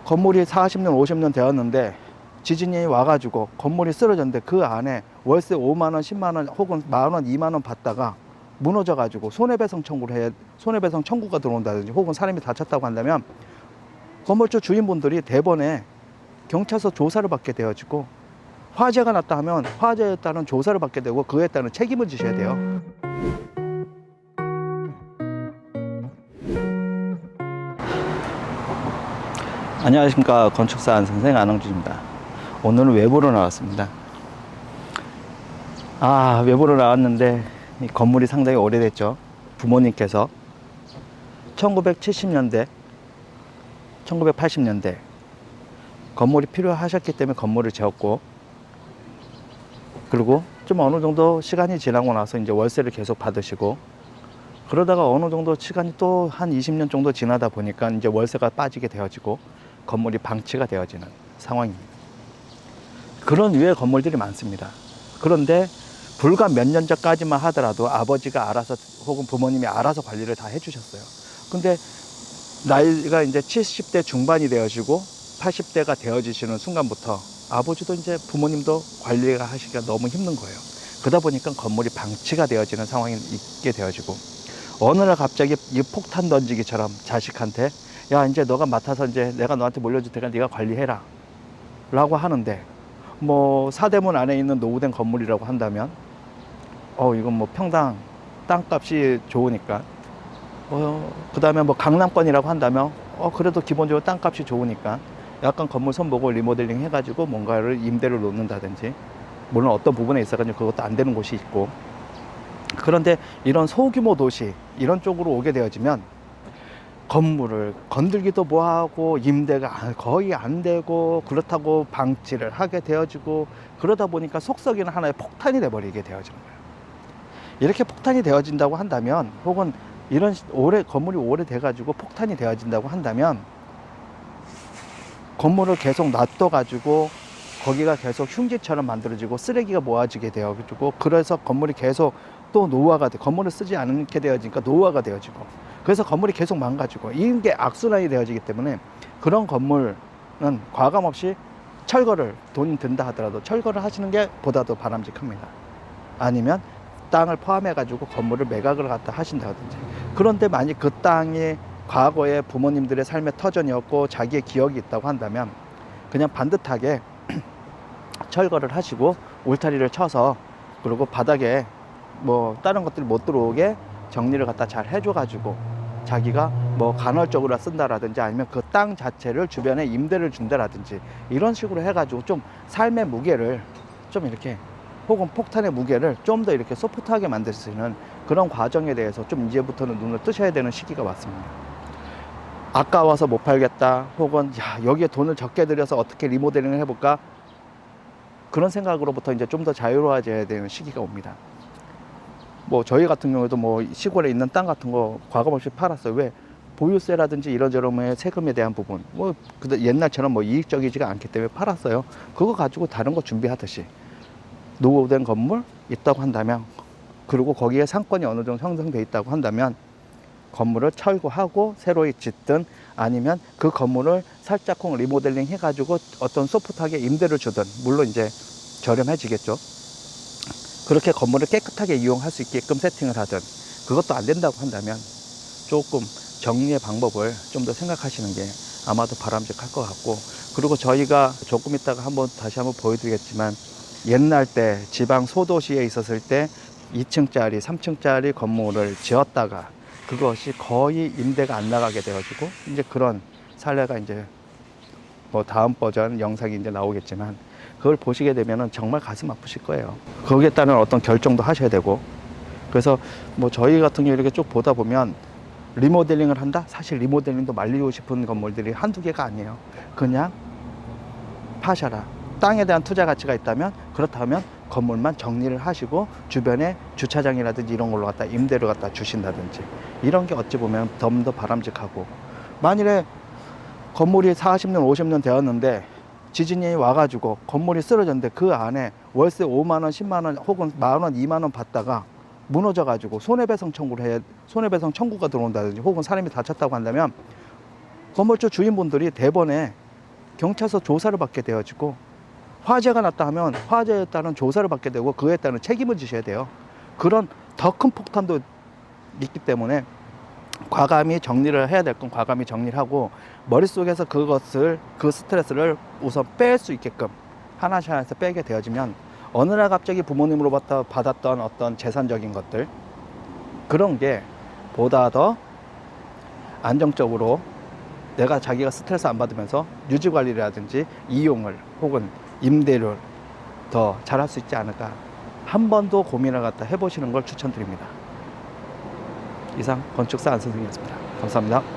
건물이 40년, 50년 되었는데 지진이 와가지고 건물이 쓰러졌는데 그 안에 월세 5만 원, 10만 원 혹은 만 원, 2만 원 받다가 무너져가지고 손해배상 청구가 들어온다든지 혹은 사람이 다쳤다고 한다면 건물주 주인분들이 대번에 경찰서 조사를 받게 되어지고 화재가 났다 하면 화재에 따른 조사를 받게 되고 그에 따른 책임을 지셔야 돼요. 안녕하십니까. 건축사 안선생 안홍준입니다. 오늘은 외부로 나왔습니다. 외부로 나왔는데 이 건물이 상당히 오래됐죠. 부모님께서 1970년대 1980년대 건물이 필요하셨기 때문에 건물을 지었고, 그리고 좀 어느 정도 시간이 지나고 나서 이제 월세를 계속 받으시고, 그러다가 어느 정도 시간이 또 한 20년 정도 지나다 보니까 이제 월세가 빠지게 되어지고 건물이 방치가 되어지는 상황입니다. 그런 유의 건물들이 많습니다. 그런데 불과 몇 년 전까지만 하더라도 아버지가 알아서 혹은 부모님이 알아서 관리를 다 해주셨어요. 근데 나이가 이제 70대 중반이 되어지고 80대가 되어지시는 순간부터 아버지도 이제 부모님도 관리가 하시기가 너무 힘든 거예요. 그러다 보니까 건물이 방치가 되어지는 상황이 있게 되어지고, 어느 날 갑자기 이 폭탄 던지기처럼 자식한테 야, 이제 너가 맡아서 이제 내가 너한테 물려줄 테니까 네가 관리해라 라고 하는데, 뭐 사대문 안에 있는 노후된 건물이라고 한다면 이건 뭐 평당 땅값이 좋으니까, 그 다음에 뭐 강남권이라고 한다면 그래도 기본적으로 땅값이 좋으니까 약간 건물 선보고 리모델링 해가지고 뭔가를 임대를 놓는다든지, 물론 어떤 부분에 있어가지고 그것도 안 되는 곳이 있고. 그런데 이런 소규모 도시 이런 쪽으로 오게 되어지면 건물을 건들기도 뭐하고 임대가 거의 안 되고, 그렇다고 방치를 하게 되어지고, 그러다 보니까 속썩이는 하나의 폭탄이 돼버리게 되어지는 거예요. 이렇게 폭탄이 되어진다고 한다면, 혹은 이런 건물이 오래돼가지고 폭탄이 되어진다고 한다면, 건물을 계속 놔둬가지고 거기가 계속 흉지처럼 만들어지고 쓰레기가 모아지게 되어지고, 그래서 건물이 계속 또 노후화가 돼, 건물을 쓰지 않게 되어지니까 노후화가 되어지고, 그래서 건물이 계속 망가지고, 이게 악순환이 되어지기 때문에 그런 건물은 과감없이 철거를, 돈 든다 하더라도 철거를 하시는 게 보다도 바람직합니다. 아니면 땅을 포함해 가지고 건물을 매각을 갖다 하신다든지. 그런데 만약 그 땅이 과거에 부모님들의 삶의 터전이었고 자기의 기억이 있다고 한다면 그냥 반듯하게 철거를 하시고 울타리를 쳐서, 그리고 바닥에 뭐 다른 것들이 못 들어오게 정리를 갖다 잘 해줘 가지고 자기가 뭐 간헐적으로 쓴다라든지, 아니면 그 땅 자체를 주변에 임대를 준다라든지, 이런 식으로 해가지고 좀 삶의 무게를 좀 이렇게, 혹은 폭탄의 무게를 좀 더 이렇게 소프트하게 만들 수 있는 그런 과정에 대해서 좀 이제부터는 눈을 뜨셔야 되는 시기가 왔습니다. 아까워서 못 팔겠다, 혹은 야, 여기에 돈을 적게 들여서 어떻게 리모델링을 해볼까, 그런 생각으로부터 이제 좀 더 자유로워져야 되는 시기가 옵니다. 뭐 저희 같은 경우에도 뭐 시골에 있는 땅 같은 거 과감없이 팔았어요. 왜? 보유세라든지 이런저런의 세금에 대한 부분, 뭐 옛날처럼 뭐 이익적이지가 않기 때문에 팔았어요. 그거 가지고 다른 거 준비하듯이 노후된 건물 있다고 한다면, 그리고 거기에 상권이 어느 정도 형성돼 있다고 한다면 건물을 철거하고 새로 짓든, 아니면 그 건물을 살짝쿵 리모델링 해가지고 어떤 소프트하게 임대를 주든, 물론 이제 저렴해지겠죠. 그렇게 건물을 깨끗하게 이용할 수 있게끔 세팅을 하든, 그것도 안 된다고 한다면 조금 정리의 방법을 좀 더 생각하시는 게 아마도 바람직할 것 같고, 그리고 저희가 조금 있다가 다시 한번 보여드리겠지만, 옛날 때 지방 소도시에 있었을 때 2층짜리 3층짜리 건물을 지었다가 그것이 거의 임대가 안 나가게 되어지고, 이제 그런 사례가 이제 뭐 다음 버전 영상이 이제 나오겠지만, 그걸 보시게 되면은 정말 가슴 아프실 거예요. 거기에 따른 어떤 결정도 하셔야 되고. 그래서 뭐 저희 같은 경우 이렇게 쭉 보다 보면, 리모델링을 한다? 사실 리모델링도 말리고 싶은 건물들이 한두 개가 아니에요. 그냥 파셔라. 땅에 대한 투자 가치가 있다면, 그렇다면 건물만 정리를 하시고 주변에 주차장이라든지 이런 걸로 갖다 임대를 갖다 주신다든지, 이런 게 어찌 보면 좀 더 바람직하고, 만일에 건물이 40년, 50년 되었는데 지진이 와가지고 건물이 쓰러졌는데 그 안에 월세 5만 원, 10만 원 혹은 만 원, 2만 원 받다가 무너져가지고 손해배상 청구가 들어온다든지, 혹은 사람이 다쳤다고 한다면 건물주 주인분들이 대번에 경찰서 조사를 받게 되어지고, 화재가 났다 하면 화재에 따른 조사를 받게 되고 그에 따른 책임을 지셔야 돼요. 그런 더 큰 폭탄도 있기 때문에 과감히 정리를 해야 될 건 과감히 정리를 하고, 머릿속에서 그것을, 그 스트레스를 우선 뺄 수 있게끔 하나씩 하나씩 빼게 되어지면, 어느 날 갑자기 부모님으로부터 받았던 어떤 재산적인 것들, 그런 게 보다 더 안정적으로 내가 자기가 스트레스 안 받으면서 유지관리라든지 이용을 혹은 임대를 더 잘할 수 있지 않을까. 한 번 더 고민을 갖다 해보시는 걸 추천드립니다. 이상 건축사 안선생이었습니다. 감사합니다.